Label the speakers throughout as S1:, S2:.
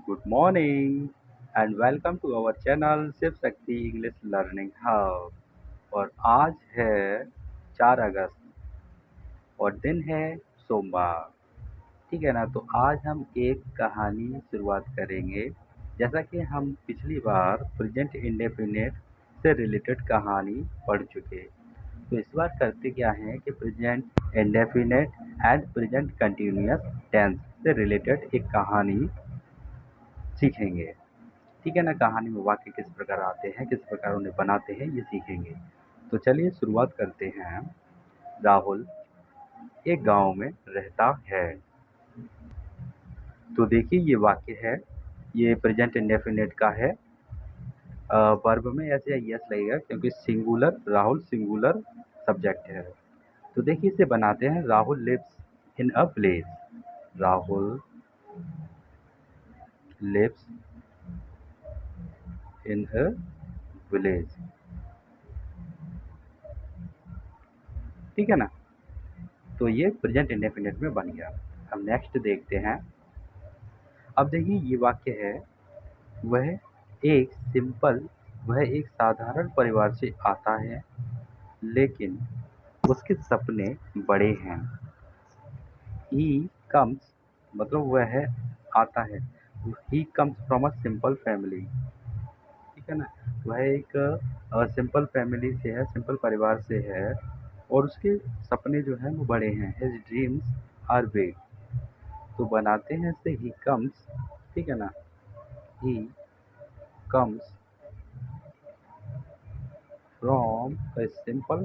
S1: Good morning and welcome to our channel Shiv Shakti English learning hub. और आज है 4 अगस्त और दिन है सोमवार। ठीक है ना। तो आज हम एक कहानी शुरुआत करेंगे। जैसा कि हम पिछली बार प्रेजेंट इंडेफिनिट से रिलेटेड कहानी पढ़ चुके, तो इस बार करते क्या है कि present indefinite and present continuous tense से रिलेटेड एक कहानी सीखेंगे। ठीक है ना। कहानी में वाक्य किस प्रकार आते हैं, किस प्रकार उन्हें बनाते हैं, ये सीखेंगे। तो चलिए शुरुआत करते हैं। राहुल एक गांव में रहता है। तो देखिए ये वाक्य है, ये प्रेजेंट इंडेफिनिट का है। वर्ब में ऐसे यस लगेगा क्योंकि सिंगुलर, राहुल सिंगुलर सब्जेक्ट है। तो देखिए इसे बनाते हैं। Rahul lives in a place. Rahul lives in a village. ठीक है ना। तो ये प्रेजेंट इंडेफिनिट में बन गया। हम नेक्स्ट देखते हैं। अब देखिए ये वाक्य है, वह एक सिंपल, वह एक साधारण परिवार से आता है, लेकिन उसके सपने बड़े हैं। ही कम्स मतलब वह आता है। He comes from a simple family. ठीक है ना। वह एक सिंपल फैमिली से है, सिंपल परिवार से है, और उसके सपने जो हैं वो बड़े हैं। His dreams are big. तो बनाते हैं इससे ही कम्स। ठीक है ना। He comes from a simple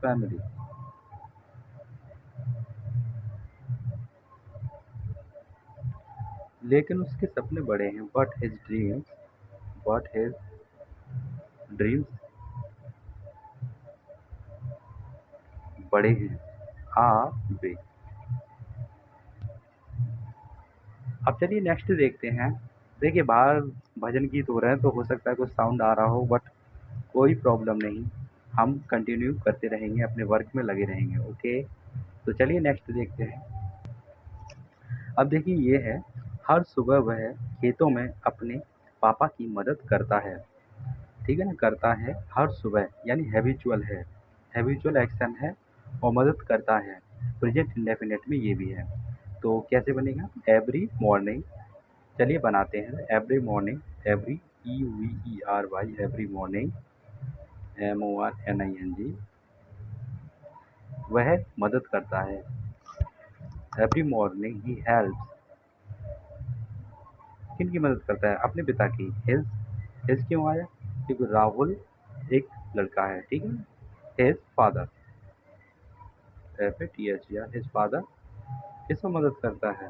S1: family, लेकिन उसके सपने बड़े हैं। बट हिज ड्रीम्स बड़े हैं। Are big. अब चलिए नेक्स्ट देखते हैं। देखिए बाहर भजन गीत हो रहे हैं, तो हो सकता है कुछ साउंड आ रहा हो, बट कोई प्रॉब्लम नहीं। हम कंटिन्यू करते रहेंगे, अपने वर्क में लगे रहेंगे। ओके। तो चलिए नेक्स्ट देखते हैं। अब देखिए ये है, हर सुबह वह खेतों में अपने पापा की मदद करता है। ठीक है ना। करता है हर सुबह यानी हैबिचुअल है, हैबिचुअल एक्शन है, और मदद करता है। प्रेजेंट इंडेफिनिट में ये भी है। तो कैसे बनेगा? Every morning. चलिए बनाते हैं। Every morning, every EVERY, every morning, MORNING, वह मदद करता है। Every morning he helps. किन की मदद करता है? अपने पिता की। हिज क्यों आया? क्योंकि राहुल एक लड़का है। ठीक है। His father, FATHER, his father किसमें मदद करता है?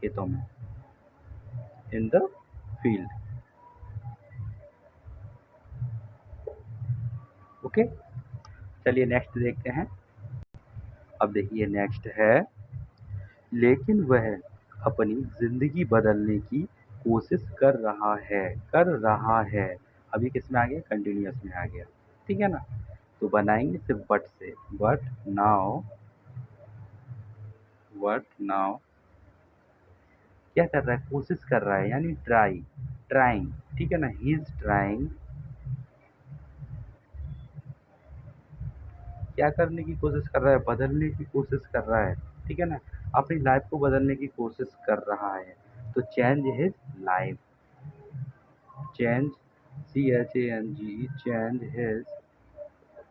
S1: खेतों में। In the field. ओके। चलिए नेक्स्ट देखते हैं। अब देखिए नेक्स्ट है, लेकिन वह अपनी जिंदगी बदलने की कोशिश कर रहा है। अभी किस में आ गया? कंटिन्यूअस में आ गया। ठीक है ना। तो बनाएंगे सिर्फ बट से। बट नाउ क्या कर रहा है? कोशिश कर रहा है, यानी ट्राइंग। ठीक है ना। He is trying. क्या करने की कोशिश कर रहा है? बदलने की कोशिश कर रहा है। ठीक है ना। अपनी लाइफ को बदलने की कोशिश कर रहा है। तो change his life. Change, change his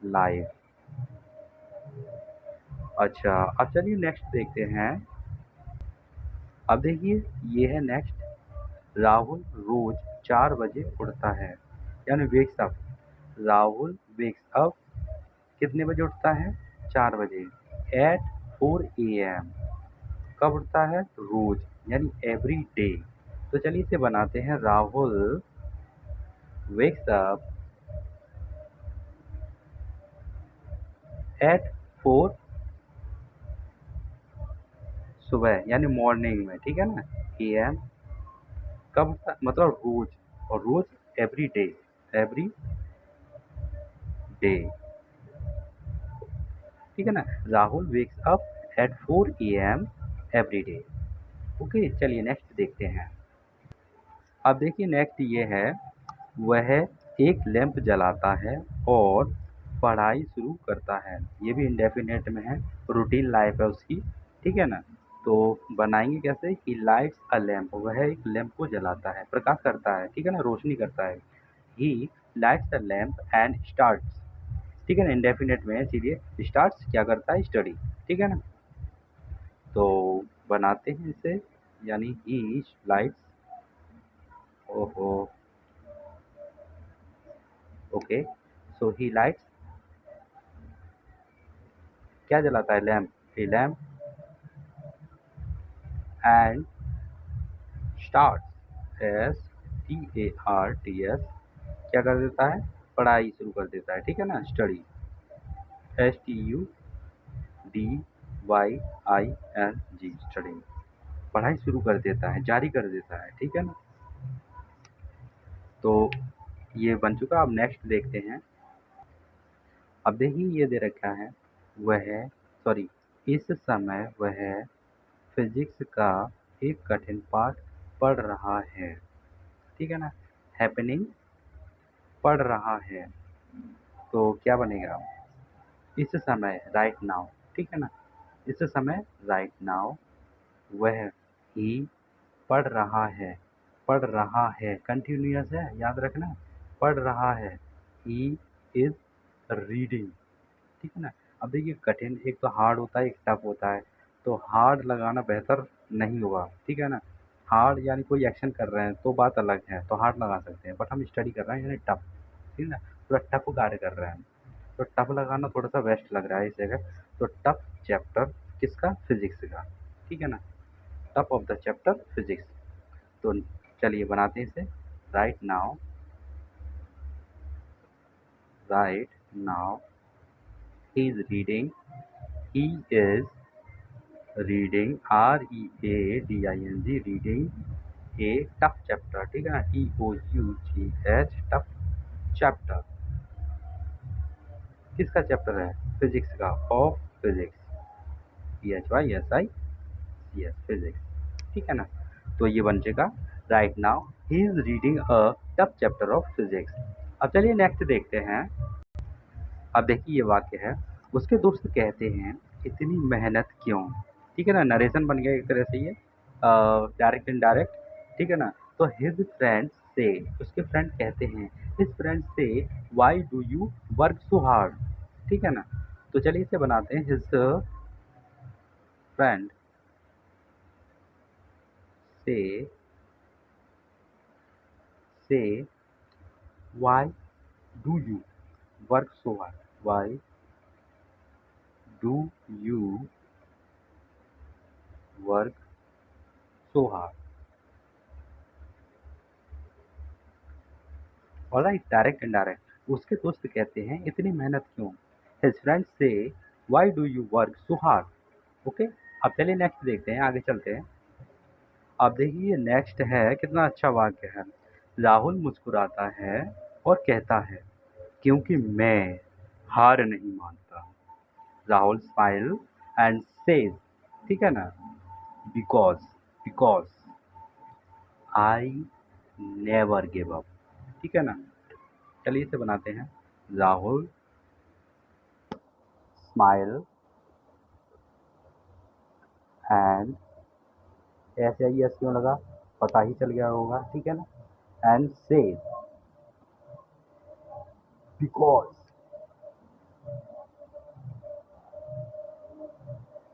S1: life. अच्छा, अब चलिए नेक्स्ट देखते हैं। अब देखिए ये है नेक्स्ट। राहुल रोज 4 बजे उठता है, यानी wakes up. Rahul wakes up कितने बजे उठता है? 4 बजे। At 4 AM। कब उठता है? रोज, यानी एवरी डे। तो चलिए इसे बनाते हैं। राहुल वेक्स अप एट 4 सुबह, यानी मॉर्निंग में। ठीक है ना। AM। कब उठता? मतलब रोज, और रोज एवरी डे, एवरी डे। ठीक है ना। Rahul wakes up at 4 AM every day. Okay, चलिए नेक्स्ट देखते हैं। अब देखिए नेक्स्ट ये है, वह एक लैंप जलाता है और पढ़ाई शुरू करता है। ये भी इंडेफिनेट में है, रूटीन लाइफ है उसकी, ठीक है ना। तो बनाएंगे कैसे कि लाइट्स अ लैंप, वह एक लैंप को जलाता है, प्रकाश करता है, ठीक है ना, रोशनी करता है। He lights a lamp and starts, ठीक है ना, इंडेफिनेट में है इसीलिए स्टार्ट्स क्या करता है, स्टडी, ठीक है ना। तो बनाते हैं इसे, यानी ही लाइट्स, ओहो, ओके, सो ही लाइट्स, क्या जलाता है, lamp, A lamp and starts, S T A R T S, क्या कर देता है, पढ़ाई शुरू कर देता है, ठीक है ना, study, S T U D Y I N G, study, पढ़ाई शुरू कर देता है, जारी कर देता है, ठीक है ना। तो ये बन चुका। अब नेक्स्ट देखते हैं। अब देखिए ये दे रखा है, वह, सॉरी, इस समय वह फिजिक्स का एक कठिन पाठ पढ़ रहा है, ठीक है ना, हैपनिंग, पढ़ रहा है। तो क्या बनेगा, इस समय, राइट नाउ, ठीक है ना, इस समय, राइट नाउ, वह ही पढ़ रहा है, पढ़ रहा है, कंटिन्यूअस है, याद रखना, पढ़ रहा है, ही इज रीडिंग, ठीक है ना। अब देखिए कठिन, एक तो हार्ड होता है, एक टफ होता है, तो हार्ड लगाना बेहतर नहीं होगा, ठीक है ना। हार्ड यानी कोई एक्शन कर रहे हैं तो बात अलग है, तो हार्ड लगा सकते हैं, बट हम स्टडी कर रहे हैं यानी टफ, ठीक है ना, थोड़ा टफ कार्य कर रहे हैं, तो टफ लगाना थोड़ा सा वेस्ट लग रहा है इस जगह। तो टफ चैप्टर किसका, फिजिक्स का, ठीक है ना, tough of the chapter physics. तो चलिए बनाते हैं इसे, right now, right now he is reading, he is reading, R E A D I N G, reading a tough chapter, ठीक है ना, T O U G H, tough chapter, किसका chapter है, फिजिक्स का, of physics, P H Y S I C S, physics, ठीक है ना। तो ये बन जाएगा, right now he is reading a tough chapter of physics. अब चलिए नेक्स्ट देखते हैं। अब देखिए ये वाक्य है, उसके दोस्त कहते हैं इतनी मेहनत क्यों, ठीक है ना, नरेशन बन गया एक तरह से ये, डायरेक्ट इनडायरेक्ट, ठीक है ना। तो हिज फ्रेंड से, उसके फ्रेंड कहते हैं, हिज फ्रेंड से why do you work so hard, ठीक है ना। तो चलिए इसे बनाते हैं, हिज फ्रेंड से, से why do you work so hard, why do you work so hard, alright, direct indirect, उसके दोस्त कहते हैं इतनी मेहनत क्यों, हिज फ्रेंड से why do you work so hard, okay. अब चलिए नेक्स्ट देखते हैं, आगे चलते हैं। अब देखिए नेक्स्ट है, कितना अच्छा वाक्य है, राहुल मुस्कुराता है और कहता है क्योंकि मैं हार नहीं मानता, राहुल स्माइल एंड सेज, ठीक है ना, because, because I never give up, ठीक है ना। चलिए इसे बनाते हैं, राहुल स्माइल एंड, ऐसे आई एस क्यों लगा, पता ही चल गया होगा, ठीक है ना, एंड से, बिकॉज,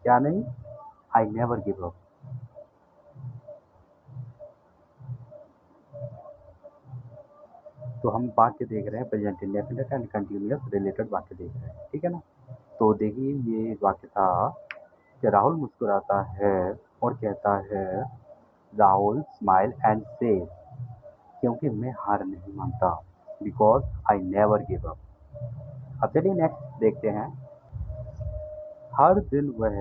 S1: क्या नहीं, आई नेवर गिव अप। तो हम वाक्य देख रहे हैं, present indefinite and continuous related वाक्य देख रहे हैं, ठीक है ना। तो देखिए ये वाक्य था कि राहुल मुस्कुराता है और कहता है, राहुल स्माइल एंड से, क्योंकि मैं हार नहीं मानता, because I never give up. अब चलिए नेक्स्ट देखते हैं। हर दिन वह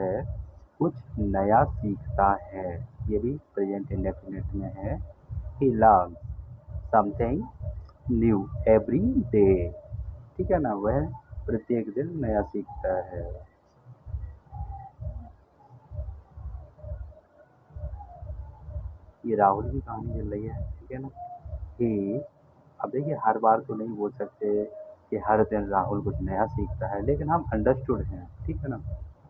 S1: कुछ नया सीखता है, ये भी प्रेजेंट इंडेफिनिट में है, he learns something new every day, ठीक है ना, वह प्रत्येक दिन नया सीखता है। ये राहुल की कहानी चल रही है, ठीक है ना। ही, अब देखिए हर बार तो नहीं बोल सकते कि हर दिन राहुल कुछ नया सीखता है, लेकिन हम अंडरस्टूड हैं, ठीक है ना।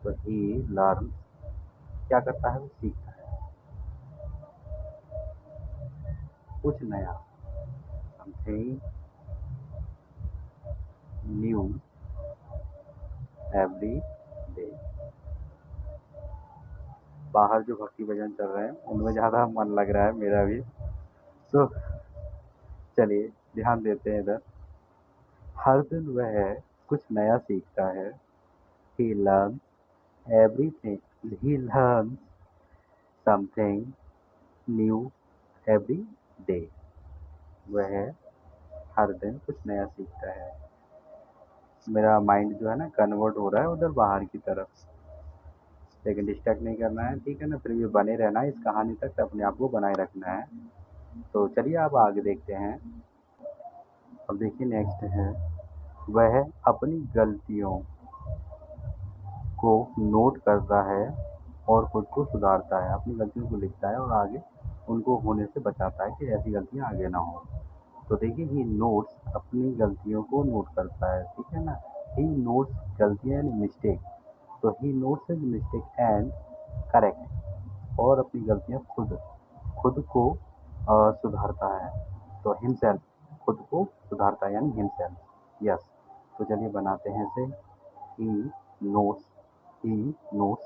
S1: तो ही लर्न, क्या करता है, वो सीखता है कुछ नया, समथिंग न्यू एवरी डे। बाहर जो भक्ति भजन चल रहे हैं उनमें ज़्यादा मन लग रहा है मेरा भी, तो चलिए ध्यान देते हैं इधर। हर दिन वह कुछ नया सीखता है। He learn everything, he learn something new every day. वह हर दिन कुछ नया सीखता है। मेरा माइंड जो है ना कन्वर्ट हो रहा है उधर बाहर की तरफ, लेकिन डिस्ट्रैक्ट नहीं करना है, ठीक है ना। फिर भी बने रहना है इस कहानी तक, अपने आप को बनाए रखना है। तो चलिए अब आगे देखते हैं। अब देखिए नेक्स्ट है, वह अपनी गलतियों को नोट करता है और खुद को सुधारता है। अपनी गलतियों को लिखता है और आगे उनको होने से बचाता है कि ऐसी गलतियां आगे ना हो। तो देखिए ही नोट्स, अपनी गलतियों को नोट करता है, ठीक है ना। ही नोट्स गलतियां यानी मिस्टेक, तो he notes his mistake and correct, और अपनी गलतियां खुद खुद को सुधारता है। तो हिमसेल्फ, खुद को सुधारता है यानी हिमसेल्फ, यस। तो चलिए बनाते हैं इसे। ही नोट्स, ही नोट्स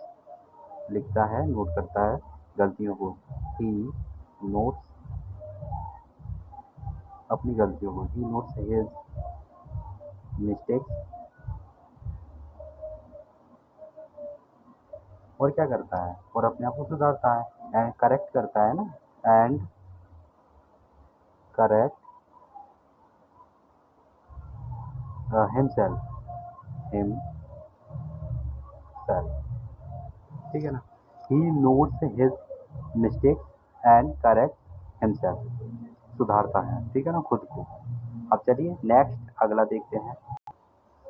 S1: लिखता है, नोट करता है गलतियों को। ही नोट्स अपनी गलतियों को, ही नोट्स हिज मिस्टेक्स, और क्या करता है, और अपने आप को सुधारता है, एंड करेक्ट करता है ना, एंड करेक्ट हिमसेल्फ, हिमसेल्फ, ठीक है ना। He notes his mistakes and correct himself, सुधारता है, ठीक है ना, खुद को। अब चलिए नेक्स्ट अगला देखते हैं।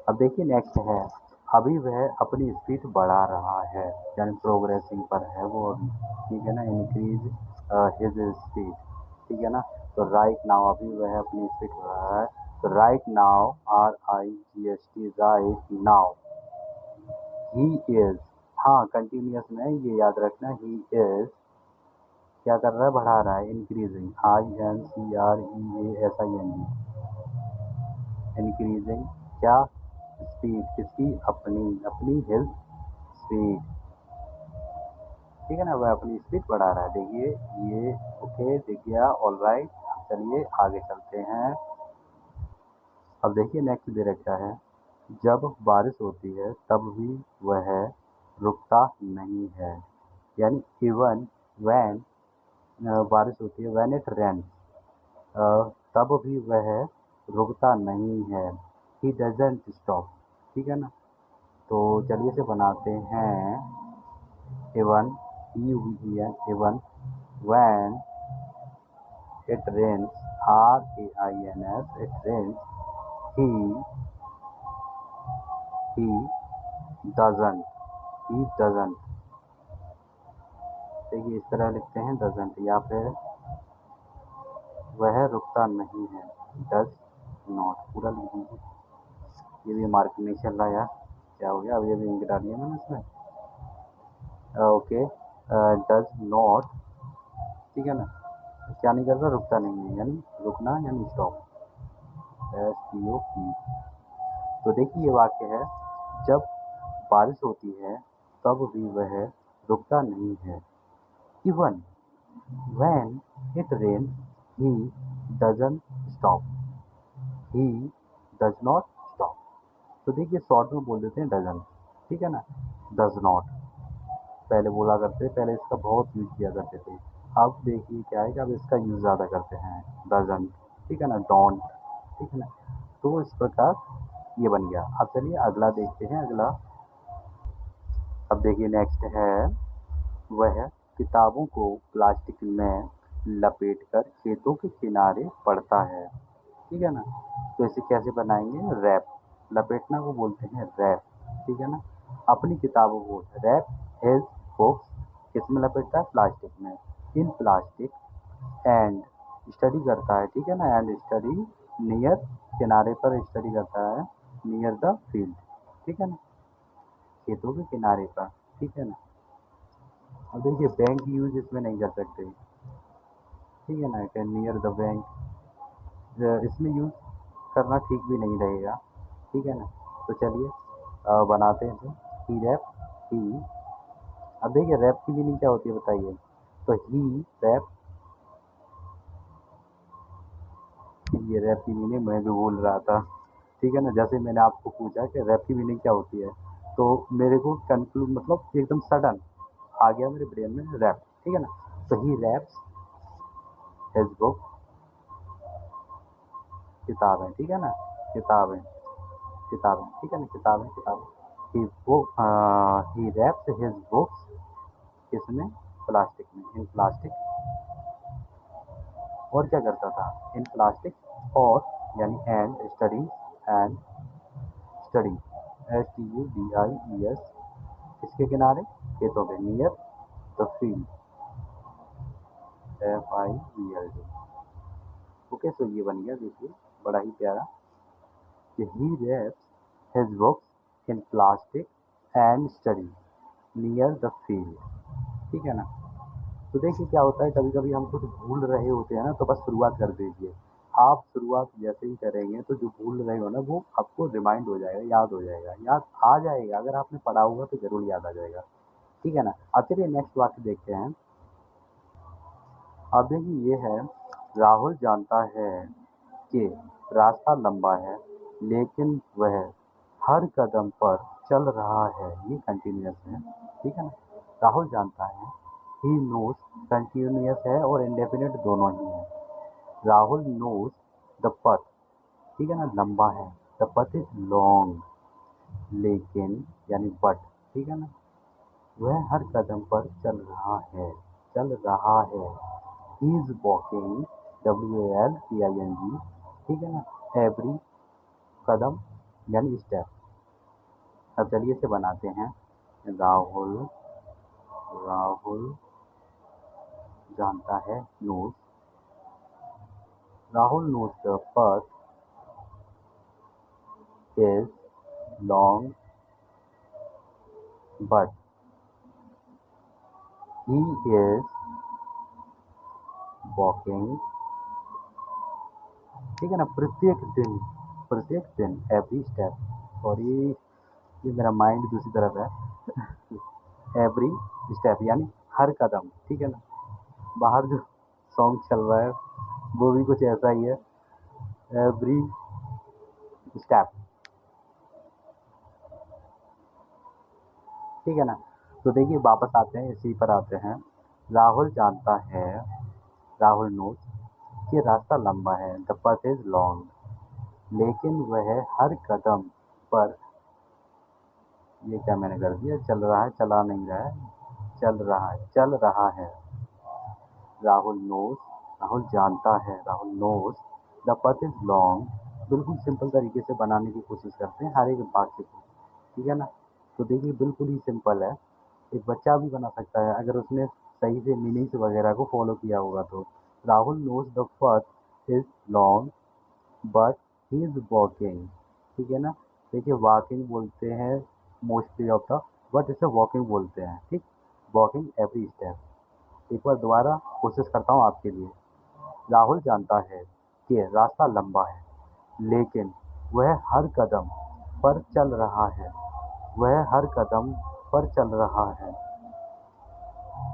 S1: अब देखिए नेक्स्ट है, अभी वह अपनी स्पीड बढ़ा रहा है, यानी प्रोग्रेसिंग पर है वो अभी, ठीक है ना। इंक्रीज हिज स्पीड, ठीक है ना। तो राइट नाउ, अभी वह अपनी स्पीड बढ़ा रहा है। तो right now, RIGHT, right now, he is, हाँ कंटिन्यूस में ये याद रखना, ही इज क्या कर रहा है, बढ़ा रहा है, इंक्रीजिंग, INCREASING, इंक्रीजिंग क्या, स्पीड किसकी, अपनी, अपनी हिज स्पीड, ठीक है ना। वह अपनी स्पीड बढ़ा रहा है, देखिए ये, ओके दिख गया, ऑल राइट। चलिए आगे चलते हैं। अब देखिए नेक्स्ट दे रखा है, जब बारिश होती है तब भी वह रुकता नहीं है, यानी इवन वैन, बारिश होती है, वैन इट रेन, तब भी वह रुकता नहीं है। ही डजेंट स्टॉप, ठीक है ना। तो चलिए इसे बनाते हैं। Even, even when it rains, RAINS, it rains, he he doesn't, he doesn't, देखिए इस तरह लिखते हैं डजंट, या फिर वह रुकता नहीं है, डज नॉट, पूरा लिख दीजिए। ये भी मार्क नहीं चल रहा यार, क्या हो गया, अब ये भी इंक डाली है मैंने इसमें, ओके। डज नॉट, ठीक है ना। क्या नहीं करता, रुकता नहीं है, यानी रुकना यानी स्टॉप, STOP। तो देखिए ये वाक्य है, जब बारिश होती है तब भी वह रुकता नहीं है। Even when it rains he doesn't stop, he does not stop. तो देखिए शॉर्ट में बोल देते हैं डजंट, ठीक है ना। डज नॉट पहले बोला करते, पहले इसका बहुत यूज किया करते थे। अब देखिए क्या है कि अब इसका यूज ज़्यादा करते हैं, डजंट, ठीक है ना, डोंट, ठीक है ना। तो इस प्रकार ये बन गया। अब चलिए अगला देखते हैं, अगला। अब देखिए नेक्स्ट है, वह किताबों को प्लास्टिक में लपेटकर खेतों के किनारे पड़ता है, ठीक है ना। तो इसे कैसे बनाएंगे, रैप, लपेटना को बोलते हैं रैप, ठीक है ना। अपनी किताबों को रैप हिज बुक्स, किस में लपेटता है, प्लास्टिक में, इन प्लास्टिक एंड स्टडी करता है, ठीक है ना, एंड स्टडी नियर, किनारे पर स्टडी करता है, नियर द फील्ड, ठीक है ना, खेतों के किनारे पर, ठीक है ना। अब देखिए बैंक यूज इसमें नहीं कर सकते, ठीक है ना, कि नियर द बैंक इसमें यूज करना ठीक भी नहीं रहेगा, ठीक है ना। तो चलिए बनाते हैं ही रैप ही। अब देखिए रैप की मीनिंग क्या होती है बताइए। तो ही रैप, ये रैप की मीनिंग मैं भी भूल रहा था, ठीक है ना। जैसे मैंने आपको पूछा कि रैप की मीनिंग क्या होती है, तो मेरे को कंक्लूड मतलब एकदम सडन आ गया मेरे ब्रेन में रैप, ठीक है ना। तो ही रैप्स हिज बुक, किताब है, ठीक है ना, किताब है, किताब है, ठीक है ना, किताब है, किताब ही बुक, ही रैप्स हिज बुक्स, किसमें, प्लास्टिक में, इन प्लास्टिक। और क्या करता था, इन प्लास्टिक, और यानी and study, and study, STUDIES, किसके किनारे, खेतों के, near the field, FIELD। Okay, so ये बन गया देखिए बड़ा ही प्यारा कि he wraps his books in plastic and study near the field, ठीक है ना। तो देखिए क्या होता है, कभी कभी हम कुछ भूल रहे होते हैं ना, तो बस शुरुआत कर दीजिए। आप शुरुआत जैसे ही करेंगे तो जो भूल रहे हो ना वो आपको रिमाइंड हो जाएगा, याद हो जाएगा, याद आ जाएगा, अगर आपने पढ़ा होगा तो जरूर याद आ जाएगा, ठीक है ना। अब चलिए नेक्स्ट वाक्य देखते हैं। अब देखिए ये है, राहुल जानता है कि रास्ता लंबा है लेकिन वह हर कदम पर चल रहा है, ये कंटिन्यूअस है, ठीक है ना। राहुल जानता है, ही नोज कंटिन्यूअस है और इंडेफिनिट दोनों ही है। राहुल नोज द पथ, ठीक है ना, लंबा है, द पथ इज लॉन्ग, लेकिन यानी बट, ठीक है ना, वह हर कदम पर चल रहा है, चल रहा है। ही इज वॉकिंग, WALKING, ठीक है ना, एवरी कदम यानी स्टेप। अब चलिए इसे बनाते हैं। राहुल, राहुल जानता है, knows, Rahul knows the path is long but he is walking, ठीक है ना, प्रत्येक दिन, प्रत्येक दिन, एवरी स्टेप, सॉरी ये मेरा माइंड दूसरी तरफ है। एवरी स्टेप यानी हर कदम, ठीक है ना। बाहर जो सॉन्ग चल रहा है वो भी कुछ ऐसा ही है, एवरी स्टेप, ठीक है ना। तो देखिए वापस आते हैं, इसी पर आते हैं। राहुल जानता है, राहुल नोज, कि रास्ता लंबा है, द पथ इज लॉन्ग, लेकिन वह हर कदम पर, ये क्या मैंने कर दिया, चल रहा है, चला नहीं रहा है, चल रहा है, चल रहा है। राहुल नोज, राहुल जानता है, Rahul knows the path is long, बिल्कुल सिंपल तरीके से बनाने की कोशिश करते हैं हर एक वाक्य को, ठीक है ना। तो देखिए बिल्कुल ही सिंपल है, एक बच्चा भी बना सकता है अगर उसने सही से मीनिंग्स वगैरह को फॉलो किया होगा तो। Rahul knows the path is long but he is walking, ठीक है ना। देखिए वॉकिंग बोलते हैं मोस्टली ऑफ द, बट इसे वॉकिंग बोलते हैं, ठीक, वॉकिंग एवरी स्टेप। एक बार दोबारा कोशिश करता हूँ आपके लिए। राहुल जानता है कि रास्ता लंबा है लेकिन वह हर कदम पर चल रहा है, वह हर कदम पर चल रहा है।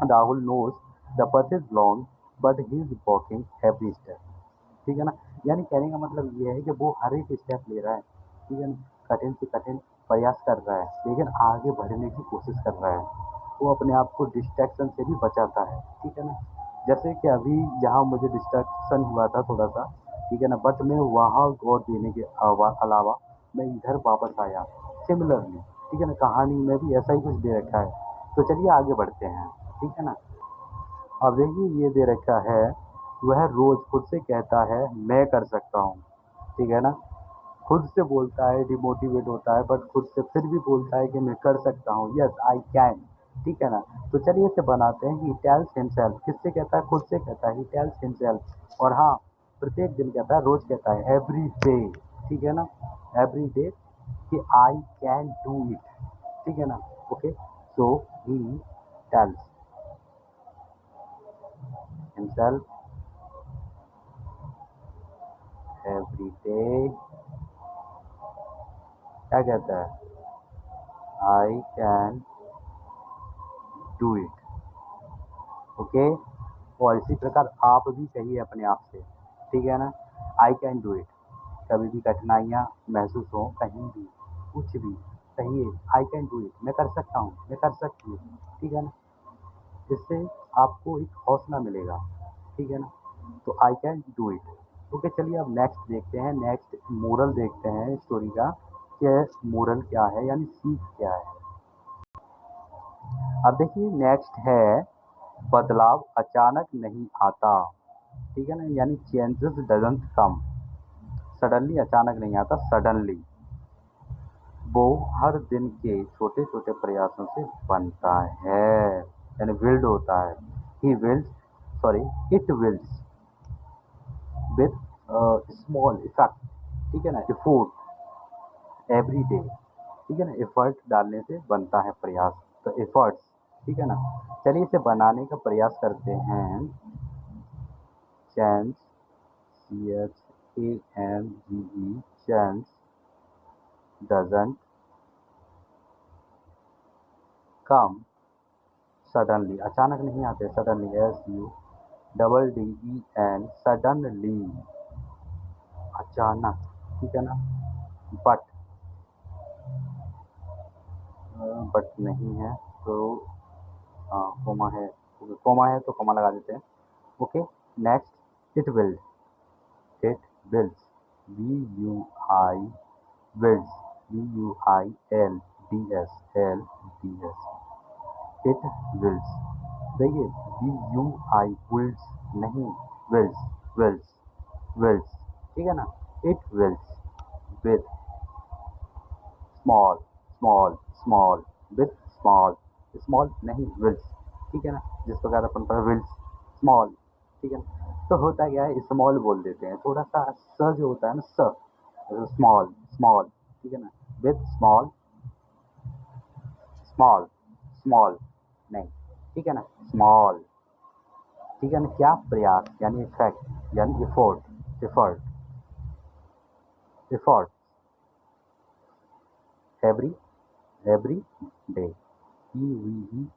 S1: Rahul knows the path is long but he is walking every step, ठीक है ना। यानी कहने का मतलब ये है कि वो हर एक स्टेप ले रहा है, ठीक है ना, कठिन से कठिन प्रयास कर रहा है लेकिन आगे बढ़ने की कोशिश कर रहा है। वो अपने आप को डिस्ट्रैक्शन से भी बचाता है, ठीक है ना। जैसे कि अभी यहाँ मुझे डिस्ट्रैक्शन हुआ था थोड़ा सा, ठीक है ना, बट मैं वहाँ गौर देने के अलावा मैं इधर वापस आया, सिमिलरली, ठीक है ना, कहानी में भी ऐसा ही कुछ दे रखा है। तो चलिए आगे बढ़ते हैं, ठीक है ना। अब देखिए ये दे रखा है, वह रोज खुद से कहता है मैं कर सकता हूँ, ठीक है ना, खुद से बोलता है, डिमोटिवेट होता है बट खुद से फिर भी बोलता है कि मैं कर सकता हूँ, यस आई कैन, ठीक है ना। तो चलिए इसे बनाते हैं। ही टेल्स हिमसेल्फ, किससे कहता है? खुद से कहता है। He tells himself. और हाँ, प्रत्येक दिन कहता है, रोज कहता है, एवरी डे। ठीक है ना, एवरी डे कि आई कैन डू इट। ठीक है ना। Okay, so he tells himself every day, क्या कहता है? I can do it. Okay, और इसी प्रकार आप भी कहिए अपने आप से। ठीक है ना, आई कैन डू इट। कभी भी कठिनाइयाँ महसूस हो, कहीं भी, कुछ भी, कहिए आई कैन डू इट, मैं कर सकता हूँ, मैं कर सकती हूँ। ठीक है ना, इससे आपको एक हौसला मिलेगा। ठीक है ना, तो I can do it. Okay, चलिए अब नेक्स्ट देखते हैं। नेक्स्ट मोरल देखते हैं स्टोरी का, कि मोरल क्या है, यानी सीख क्या है। अब देखिए नेक्स्ट है, बदलाव अचानक नहीं आता। ठीक है ना, यानी चेंजेस डजंट कम सडनली, अचानक नहीं आता, सडनली। वो हर दिन के छोटे छोटे प्रयासों से बनता है, यानी बिल्ड होता है। He builds, sorry, it builds with small effect. ठीक है ना, एफर्ट एवरी डे। ठीक है ना, एफर्ट डालने से बनता है प्रयास, तो एफर्ट्स। ठीक है ना, चलिए इसे बनाने का प्रयास करते हैं। Change, CHANGE, change doesn't come suddenly, अचानक नहीं आते, सडनली, SUDDEN, सडनली, अचानक। ठीक है ना, बट, बट नहीं है तो कोमा है, कोमा है तो कोमा लगा देते हैं। Okay, next, it builds, BUI builds, WILDS, it builds. देखिए, BUI विल्स नहीं, विल्स, विल्स, विल्स। ठीक है ना, it builds with small, small, small, with small, small नहीं, विल्स। ठीक है ना, जिस प्रकार अपन पर विल्स स्मॉल। ठीक है ना, तो होता क्या है, स्मॉल बोल देते हैं, थोड़ा सा स जो होता है ना, स्मॉल, स्मॉल। ठीक है ना, विथ स्मॉल, स्मॉल, स्मॉल नहीं। ठीक है ना, स्मॉल। ठीक है ना, क्या? प्रयास, यानी इफेक्ट, यानी effort, effort, effort, every, every day, EVERY,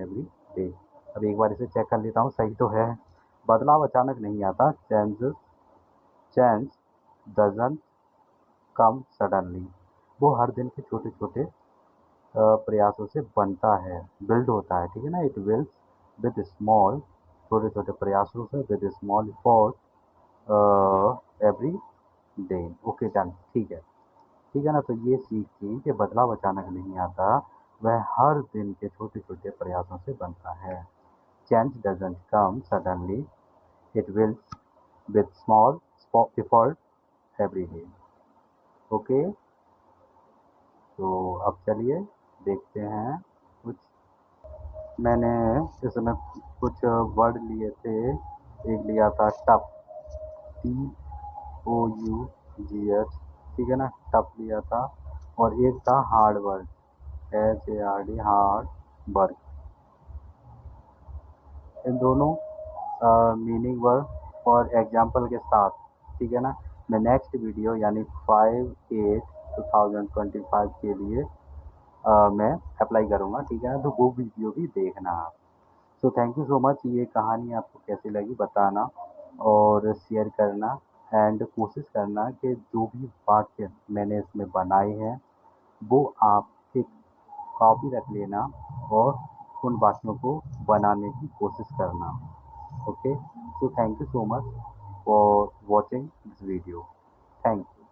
S1: every day. अब एक बार इसे चेक कर लेता हूँ, सही तो है। बदलाव अचानक नहीं आता, चेंज डजंट कम सडनली। वो हर दिन के छोटे छोटे प्रयासों से बनता है, बिल्ड होता है। ठीक है ना, इट विल्स विद स्मॉल, छोटे छोटे प्रयासों से, with small effort, every day. Okay, done, ठीक है। ठीक है ना, तो ये सीख थी कि बदलाव अचानक नहीं आता, वह हर दिन के छोटे छोटे प्रयासों से बनता है। Change doesn't come suddenly, it builds with small effort every day. Okay, तो अब चलिए देखते हैं कुछ। मैंने इसमें कुछ वर्ड लिए थे। एक लिया था टफ, TOUGH। ठीक है ना, टफ लिया था। और एक था hard work, HARD, hard work. इन दोनों मीनिंग वर्ड और एग्जाम्पल के साथ। ठीक है ना, मैं नेक्स्ट वीडियो यानी 5/8/2025 के लिए मैं अप्लाई करूँगा। ठीक है ना, तो वो वीडियो भी देखना आप। तो थैंक यू सो मच। ये कहानी आपको कैसी लगी बताना और शेयर करना, एंड कोशिश करना कि जो भी वाक्य मैंने इसमें बनाए हैं वो आप एक कॉपी रख लेना और उन वाक्यों को बनाने की कोशिश करना। Okay, so thank you so much for watching this video. Thank you.